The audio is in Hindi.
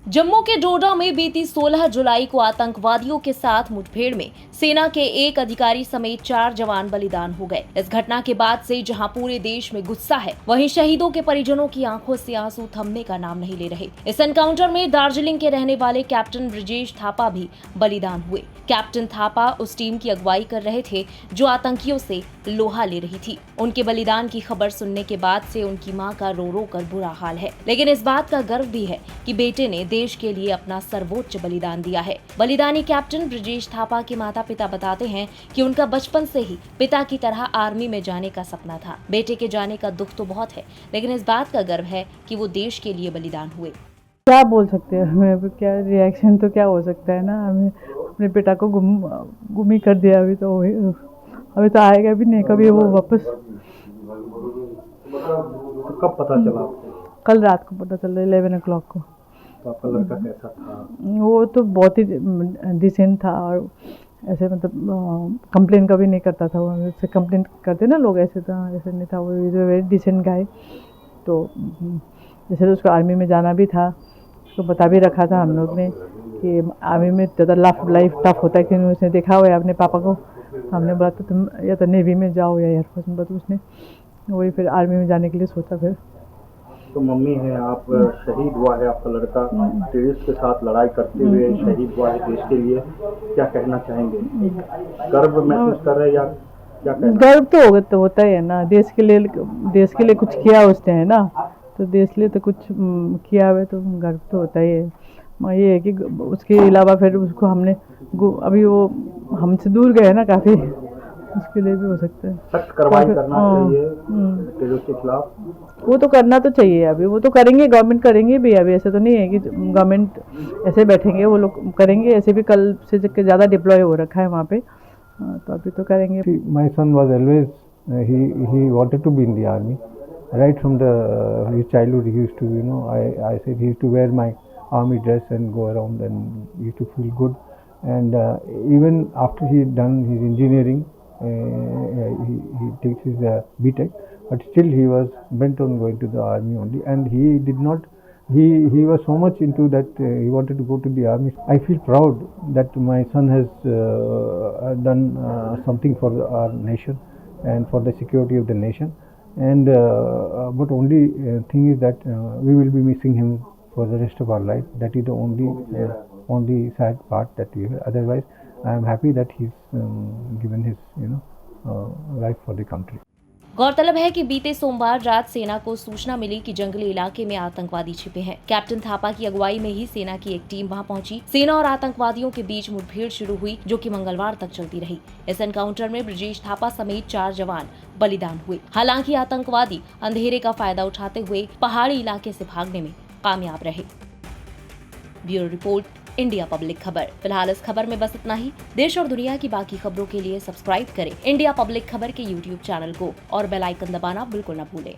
जम्मू के डोडा में बीती 16 जुलाई को आतंकवादियों के साथ मुठभेड़ में सेना के एक अधिकारी समेत 4 जवान बलिदान हो गए। इस घटना के बाद से जहां पूरे देश में गुस्सा है, वहीं शहीदों के परिजनों की आंखों से आंसू थमने का नाम नहीं ले रहे। इस एनकाउंटर में दार्जिलिंग के रहने वाले कैप्टन ब्रिजेश थापा भी बलिदान हुए। कैप्टन थापा उस टीम की अगुवाई कर रहे थे जो आतंकियों से लोहा ले रही थी। उनके बलिदान की खबर सुनने के बाद से उनकी मां का रो रो कर बुरा हाल है, लेकिन इस बात का गर्व भी है कि बेटे ने देश के लिए अपना सर्वोच्च बलिदान दिया है। बलिदानी कैप्टन ब्रिजेश थापा के माता पिता बताते हैं कि उनका बचपन से ही पिता की तरह आर्मी में जाने का सपना था। बेटे के जाने का दुख तो बहुत है, लेकिन इस बात का गर्व है कि वो देश के लिए बलिदान हुए। क्या बोल सकते हैं हमें, क्या रिएक्शन तो क्या हो सकता है ना। हमें अपने बेटा को गुम ही कर दिया। अभी तो आएगा भी नहीं कभी वो वापस। तो कब पता चला आपको? कल रात को पता चला 11 o'clock को। तो आपका लड़का कैसा था? वो तो बहुत ही डिसेंट था और ऐसे मतलब कंप्लेन कभी नहीं करता था। वो जैसे कंप्लेन करते ना लोग, ऐसे था, ऐसे नहीं था। वो is a very decent guy. तो जैसे तो उसको आर्मी में जाना भी था, उसको बता भी रखा था हम लोग ने कि आर्मी में ज़्यादा लाइफ टफ होता है। क्योंकि उसने देखा हुआ है अपने पापा को। हमने बोला तो तुम या तो नेवी में जाओ या एयरफोर्स में, तो उसने वही फिर आर्मी में जाने के लिए सोचा। फिर तो मम्मी है आप, शहीद हुआ है आपका लड़का, टेररिस्ट के साथ लड़ाई करते हुए शहीद हुआ है देश के लिए, क्या कहना चाहेंगे? गर्व महसूस कर रहे हैं या क्या कहना? गर्व तो होता ही है ना। देश के लिए कुछ किया उसने, है ना। तो देश के लिए तो कुछ किया हुआ, तो गर्व तो होता ही है। ये है कि उसके अलावा फिर उसको हमने अभी वो हमसे दूर गए ना काफ़ी, उसके लिए भी हो सकता है। सख्त कार्रवाई करना चाहिए टेररिस्ट के खिलाफ। वो तो करना तो चाहिए। अभी वो तो करेंगे, गवर्नमेंट करेंगे भी। अभी ऐसे तो नहीं है कि गवर्नमेंट ऐसे बैठेंगे, वो लोग करेंगे। ऐसे भी कल से ज़्यादा डिप्लॉय हो रखा है वहाँ पे, तो अभी तो करेंगे। My son was always he wanted to be in the army. Right from his childhood, he used to, I said he used to wear my army dress and go around, and he used to feel good. And even after he done his engineering, he takes his BTech, but still he was bent on going to the army only. And he did not. He was so much into that he wanted to go to the army. I feel proud that my son has done something for our nation and for the security of the nation. And but only thing is that we will be missing him for the rest of our life. That is the only sad part that we have. Otherwise, I am happy that he's given his life for the country. गौरतलब है कि बीते सोमवार रात सेना को सूचना मिली कि जंगली इलाके में आतंकवादी छिपे हैं। कैप्टन थापा की अगुवाई में ही सेना की एक टीम वहां पहुंची। सेना और आतंकवादियों के बीच मुठभेड़ शुरू हुई, जो कि मंगलवार तक चलती रही। इस एनकाउंटर में ब्रिजेश थापा समेत 4 जवान बलिदान हुए। हालांकि आतंकवादी अंधेरे का फायदा उठाते हुए पहाड़ी इलाके से भागने में कामयाब रहे। ब्यूरो रिपोर्ट, इंडिया पब्लिक खबर। फिलहाल इस खबर में बस इतना ही। देश और दुनिया की बाकी खबरों के लिए सब्सक्राइब करें इंडिया पब्लिक खबर के YouTube चैनल को और बेल आइकन दबाना बिल्कुल न भूलें।